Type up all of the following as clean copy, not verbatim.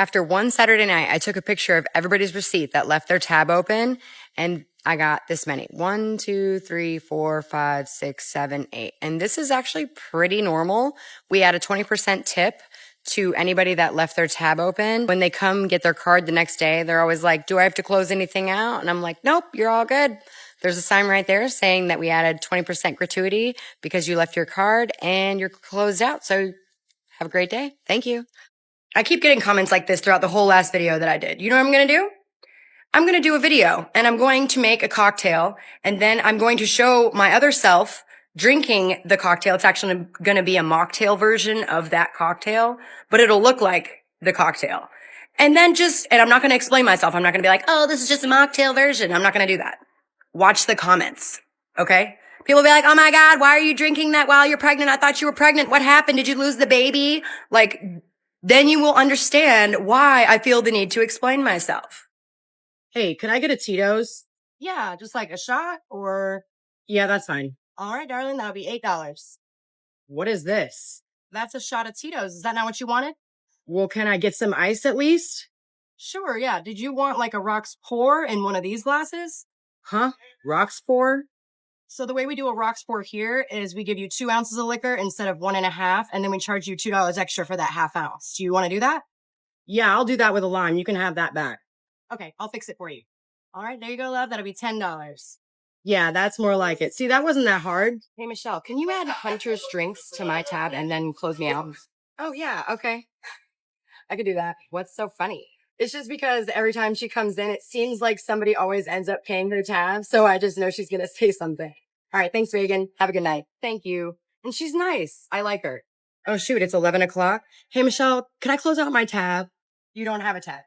After one Saturday night, I took a picture of everybody's receipt that left their tab open, and I got this many. 1, 2, 3, 4, 5, 6, 7, 8. And this is actually pretty normal. We add a 20% tip to anybody that left their tab open. When they come get their card the next day, they're always like, do I have to close anything out? And I'm like, nope, you're all good. There's a sign right there saying that we added 20% gratuity because you left your card and you're closed out. So have a great day. Thank you. I keep getting comments like this throughout the whole last video that I did. You know what I'm going to do? I'm going to do a video and I'm going to make a cocktail and then I'm going to show my other self drinking the cocktail. It's actually going to be a mocktail version of that cocktail, but it'll look like the cocktail. And then and I'm not going to explain myself. I'm not going to be like, oh, this is just a mocktail version. I'm not going to do that. Watch the comments. Okay? People will be like, oh my God, why are you drinking that while you're pregnant? I thought you were pregnant. What happened? Did you lose the baby? Like, then you will understand why I feel the need to explain myself. Hey, can I get a Tito's? Yeah, just like a shot or... Yeah, that's fine. All right, darling, that'll be $8. What is this? That's a shot of Tito's. Is that not what you wanted? Well, can I get some ice at least? Sure, yeah. Did you want like a rocks pour in one of these glasses? Huh? Rocks pour? So the way we do a rocks pour here is we give you 2 ounces of liquor instead of 1.5, and then we charge you $2 extra for that half ounce. Do you want to do that? Yeah, I'll do that with a lime. You can have that back. Okay, I'll fix it for you. All right, there you go, love. That'll be $10. Yeah, that's more like it. See, that wasn't that hard. Hey, Michelle, can you add Hunter's drinks to my tab and then close me out? Oh, yeah, okay. I could do that. What's so funny? It's just because every time she comes in, it seems like somebody always ends up paying their tab. So I just know she's going to say something. All right. Thanks, Reagan. Have a good night. Thank you. And she's nice. I like her. Oh, shoot. It's 11 o'clock. Hey, Michelle, can I close out my tab? You don't have a tab.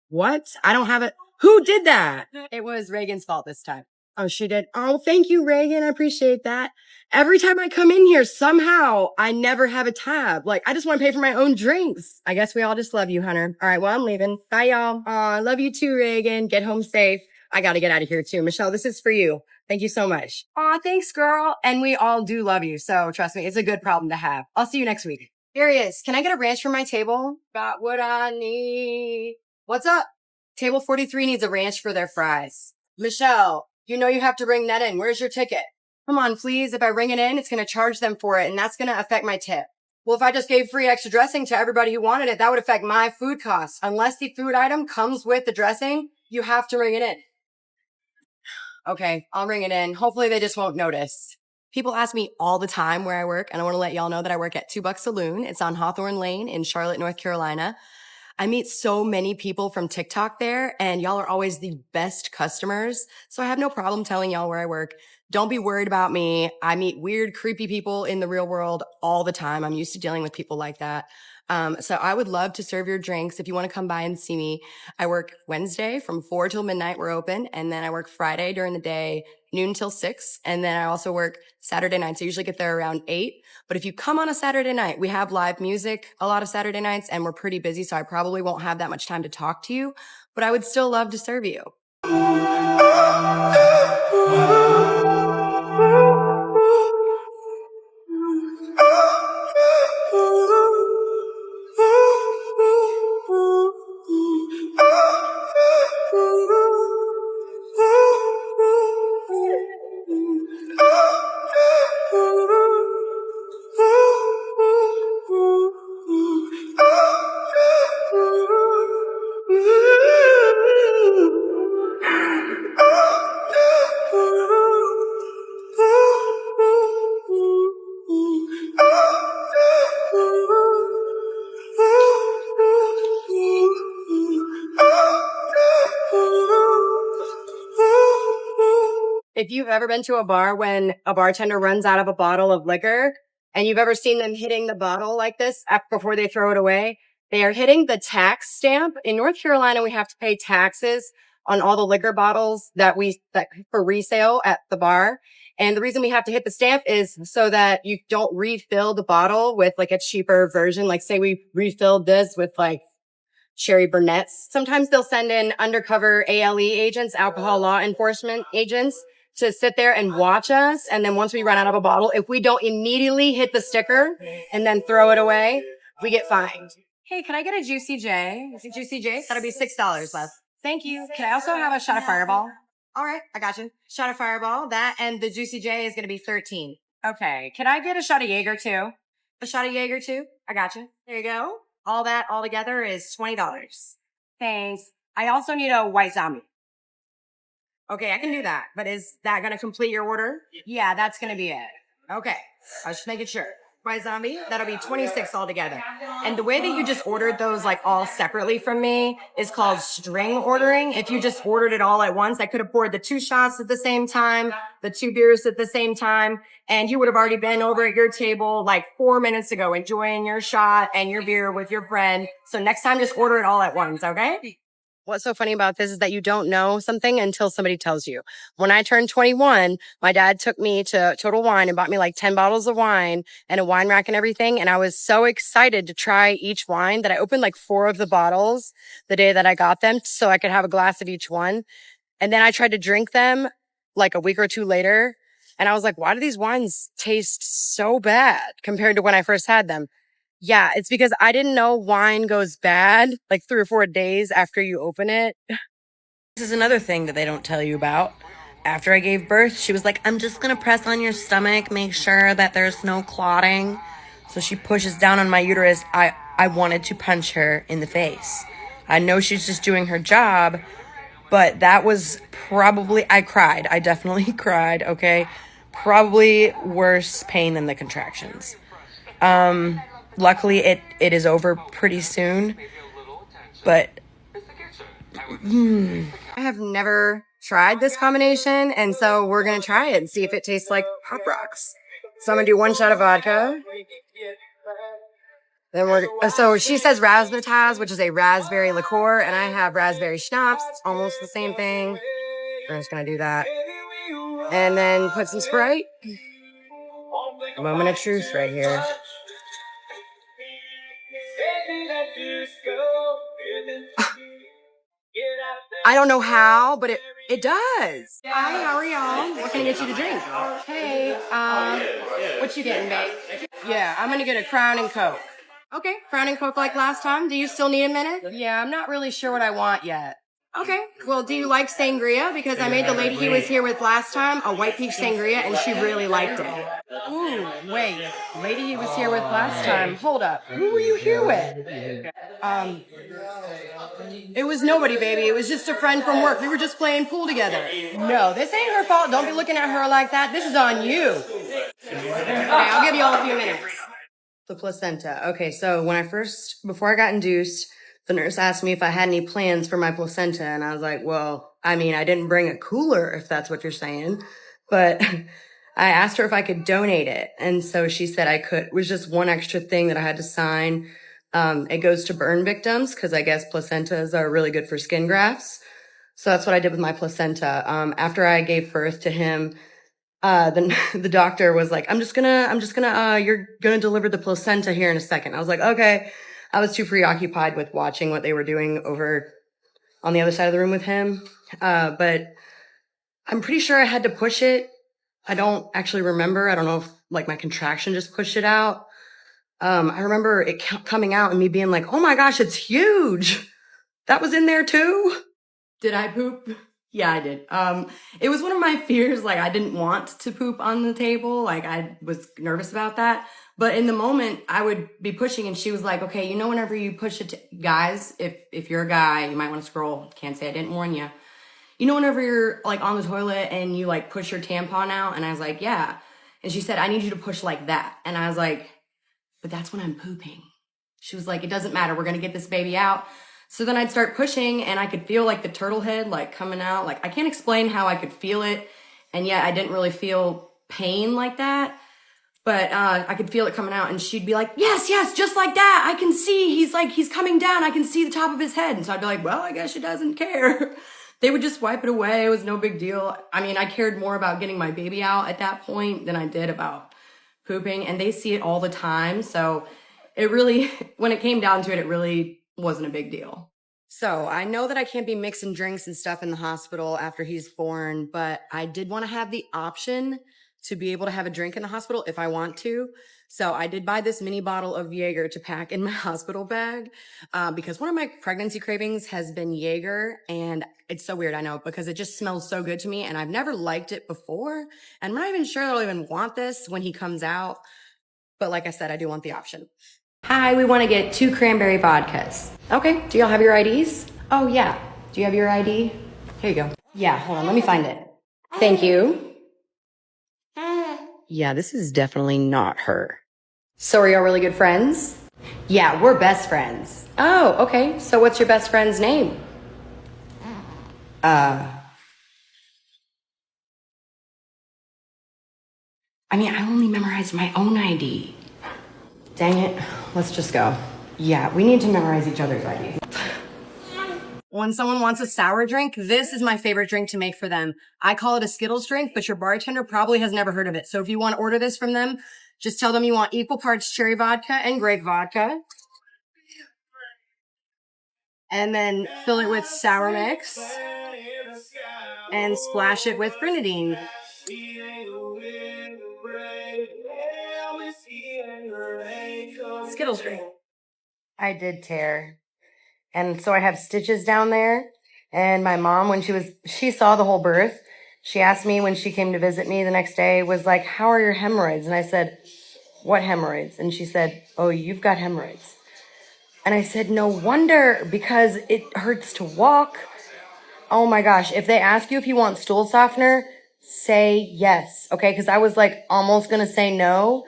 What? I don't have it. Who did that? It was Reagan's fault this time. Oh, she did. Oh, thank you, Reagan. I appreciate that. Every time I come in here, somehow I never have a tab. Like, I just want to pay for my own drinks. I guess we all just love you, Hunter. All right. Well, I'm leaving. Bye, y'all. I love you too, Reagan. Get home safe. I got to get out of here too. Michelle, this is for you. Thank you so much. Aw, thanks, girl. And we all do love you. So trust me, it's a good problem to have. I'll see you next week. Here he is. Can I get a ranch for my table? Got what I need. What's up? Table 43 needs a ranch for their fries. Michelle, you know you have to ring that in. Where's your ticket? Come on, please. If I ring it in, it's going to charge them for it, and that's going to affect my tip. Well, if I just gave free extra dressing to everybody who wanted it, that would affect my food costs. Unless the food item comes with the dressing, you have to ring it in. Okay, I'll ring it in. Hopefully they just won't notice. People ask me all the time where I work, and I want to let y'all know that I work at 2 Buck Saloon. It's on Hawthorne Lane in Charlotte, North Carolina. I meet so many people from TikTok there, and y'all are always the best customers. So I have no problem telling y'all where I work. Don't be worried about me. I meet weird, creepy people in the real world all the time. I'm used to dealing with people like that. So I would love to serve your drinks if you want to come by and see me. I work Wednesday from 4 till midnight. We're open. And then I work Friday during the day, noon till 6. And then I also work Saturday nights. I usually get there around 8. But if you come on a Saturday night, we have live music a lot of Saturday nights and we're pretty busy. So I probably won't have that much time to talk to you, but I would still love to serve you. If you've ever been to a bar when a bartender runs out of a bottle of liquor and you've ever seen them hitting the bottle like this before they throw it away, they are hitting the tax stamp. In North Carolina, we have to pay taxes on all the liquor bottles that for resale at the bar. And the reason we have to hit the stamp is so that you don't refill the bottle with like a cheaper version. Like say we refilled this with like Sherry Burnett's. Sometimes they'll send in undercover ALE agents, alcohol law enforcement agents, to sit there and watch us. And then once we run out of a bottle, if we don't immediately hit the sticker and then throw it away, we get fined. Hey, can I get a Juicy J? Is it Juicy J? That'll be $6 left. Thank you. Can I also have a shot of Fireball? All right, I got you. Shot of Fireball. That and the Juicy J is going to be 13. Okay. Can I get a shot of Jaeger too? A shot of Jaeger too? I got you. There you go. All that all together is $20. Thanks. I also need a white zombie. Okay, I can do that. But is that going to complete your order? Yeah, that's going to be it. Okay. I was just making sure. White zombie, that'll be 26 altogether. And the way that you just ordered those like all separately from me is called string ordering. If you just ordered it all at once, I could have poured the 2 shots at the same time, the 2 beers at the same time, and you would have already been over at your table like 4 minutes ago enjoying your shot and your beer with your friend. So next time, just order it all at once, okay? What's so funny about this is that you don't know something until somebody tells you. When I turned 21, my dad took me to Total Wine and bought me like 10 bottles of wine and a wine rack and everything. And I was so excited to try each wine that I opened like 4 of the bottles the day that I got them so I could have a glass of each one. And then I tried to drink them like a week or 2 later. And I was like, why do these wines taste so bad compared to when I first had them? Yeah, it's because I didn't know wine goes bad like 3 or 4 days after you open it. This is another thing that they don't tell you about. After I gave birth, she was like, I'm just going to press on your stomach, make sure that there's no clotting. So she pushes down on my uterus. I wanted to punch her in the face. I know she's just doing her job, but that was probably, I cried. I definitely cried, okay? Probably worse pain than the contractions. Luckily, it is over pretty soon, but I have never tried this combination, and so we're going to try it and see if it tastes like Pop Rocks. So I'm going to do 1 shot of vodka. Then so she says razzmatazz, which is a raspberry liqueur, and I have raspberry schnapps. It's almost the same thing. We're just going to do that. And then put some Sprite. Moment of truth right here. I don't know how, but it does. Hi, how are y'all? What can I get you to drink? Hey, what you getting, babe? Yeah, I'm gonna get a Crown and Coke. Okay, Crown and Coke like last time. Do you still need a minute? Yeah, I'm not really sure what I want yet. Okay, well, do you like sangria? Because I made the lady he was here with last time a white peach sangria, and she really liked it. Ooh, wait, lady he was here with last time. Hold up, who were you here with? It was nobody, baby. It was just a friend from work. We were just playing pool together. No, this ain't her fault. Don't be looking at her like that. This is on you. Okay, I'll give you all a few minutes. The placenta. Okay, so before I got induced, the nurse asked me if I had any plans for my placenta, and I was like, well, I mean, I didn't bring a cooler, if that's what you're saying, but I asked her if I could donate it, and so she said I could. It was just one extra thing that I had to sign. It goes to burn victims, because I guess placentas are really good for skin grafts. So that's what I did with my placenta. After I gave birth to him, the doctor was like, you're gonna deliver the placenta here in a second. I was like, okay. I was too preoccupied with watching what they were doing over on the other side of the room with him. But I'm pretty sure I had to push it. I don't actually remember. I don't know if like my contraction just pushed it out. I remember it coming out and me being like, oh my gosh, it's huge. That was in there too. Did I poop? Yeah, I did. It was one of my fears. Like I didn't want to poop on the table. Like I was nervous about that. But in the moment I would be pushing and she was like, okay, whenever you push it, guys, if you're a guy, you might want to scroll. Can't say I didn't warn you. Whenever you're like on the toilet and you like push your tampon out, and I was like, yeah. And she said, I need you to push like that. And I was like, but that's when I'm pooping. She was like, it doesn't matter. We're going to get this baby out. So then I'd start pushing and I could feel like the turtle head like coming out. Like I can't explain how I could feel it. And yet I didn't really feel pain like that. But I could feel it coming out, and she'd be like, yes, just like that. I can see he's coming down. I can see the top of his head. And so I'd be like, well, I guess she doesn't care. They would just wipe it away. It was no big deal. I mean, I cared more about getting my baby out at that point than I did about pooping, and they see it all the time. So it really, when it came down to it, it really wasn't a big deal. So I know that I can't be mixing drinks and stuff in the hospital after he's born, but I did want to have the option to be able to have a drink in the hospital if I want to. So I did buy this mini bottle of Jaeger to pack in my hospital bag because one of my pregnancy cravings has been Jaeger. And it's so weird, I know, because it just smells so good to me. And I've never liked it before. And I'm not even sure I'll even want this when he comes out. But like I said, I do want the option. Hi, we want to get 2 cranberry vodkas. Okay, do y'all have your IDs? Oh, yeah. Do you have your ID? Here you go. Yeah, hold on, let me find it. Thank you. Yeah, this is definitely not her. So are y'all really good friends? Yeah, we're best friends. Oh, okay. So what's your best friend's name? I mean, I only memorized my own ID. Dang it. Let's just go. Yeah, we need to memorize each other's IDs. When someone wants a sour drink, this is my favorite drink to make for them. I call it a Skittles drink, but your bartender probably has never heard of it. So if you want to order this from them, just tell them you want equal parts cherry vodka and grape vodka. And then fill it with sour mix and splash it with grenadine. Skittles drink. I did tear. And so I have stitches down there. And my mom, when she saw the whole birth, she asked me when she came to visit me the next day, was like, how are your hemorrhoids? And I said, what hemorrhoids? And she said, oh, you've got hemorrhoids. And I said, no wonder, because it hurts to walk. Oh my gosh. If they ask you if you want stool softener, say yes. Okay. Cause I was like almost going to say no.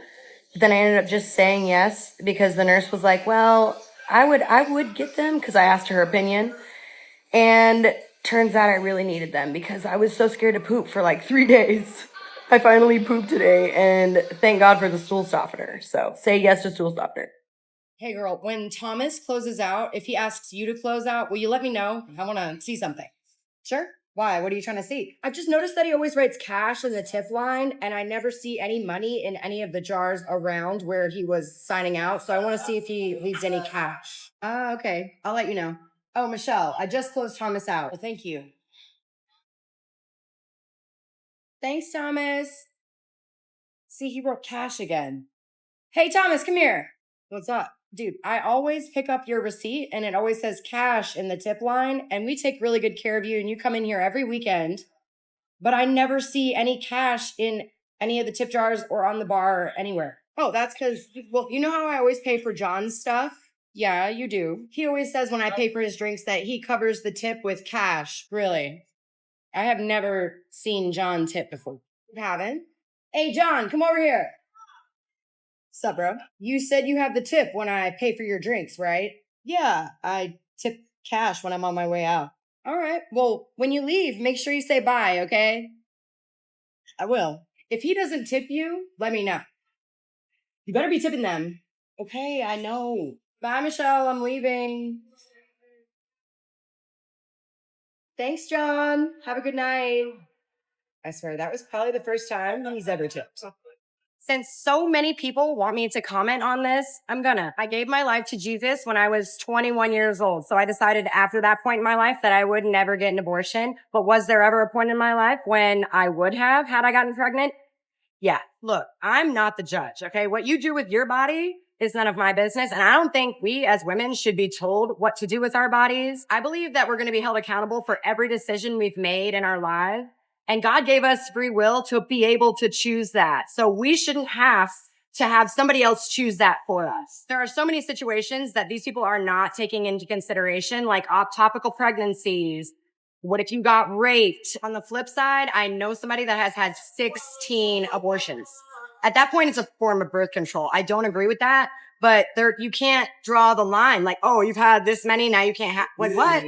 But then I ended up just saying yes because the nurse was like, well, I would get them because I asked her opinion. And turns out I really needed them because I was so scared to poop for like 3 days. I finally pooped today and thank God for the stool softener. So say yes to stool softener. Hey girl, when Thomas closes out, if he asks you to close out, will you let me know? I want to see something. Sure. Why? What are you trying to see? I've just noticed that he always writes cash in the tip line, and I never see any money in any of the jars around where he was signing out. So I want to see if he leaves any cash. Okay. I'll let you know. Oh, Michelle, I just closed Thomas out. Well, thank you. Thanks, Thomas. See, he wrote cash again. Hey, Thomas, come here. What's up? Dude, I always pick up your receipt and it always says cash in the tip line. And we take really good care of you. And you come in here every weekend. But I never see any cash in any of the tip jars or on the bar or anywhere. Oh, that's because, well, you know how I always pay for John's stuff? Yeah, you do. He always says when I pay for his drinks that he covers the tip with cash. Really? I have never seen John tip before. You haven't? Hey, John, come over here. Sup, bro? You said you have the tip when I pay for your drinks, right? Yeah, I tip cash when I'm on my way out. All right. Well, when you leave, make sure you say bye, okay? I will. If he doesn't tip you, let me know. You better be tipping them. Okay, I know. Bye, Michelle. I'm leaving. Thanks, John. Have a good night. I swear, that was probably the first time he's ever tipped. Since so many people want me to comment on this, I'm gonna. I gave my life to Jesus when I was 21 years old. So I decided after that point in my life that I would never get an abortion. But was there ever a point in my life when I would have had I gotten pregnant? Yeah. Look, I'm not the judge. Okay. What you do with your body is none of my business. And I don't think we as women should be told what to do with our bodies. I believe that we're going to be held accountable for every decision we've made in our lives. And God gave us free will to be able to choose that. So we shouldn't have to have somebody else choose that for us. There are so many situations that these people are not taking into consideration, like topical pregnancies. What if you got raped? On the flip side, I know somebody that has had 16 abortions. At that point, it's a form of birth control. I don't agree with that, but you can't draw the line like, oh, you've had this many, now you can't have, like what?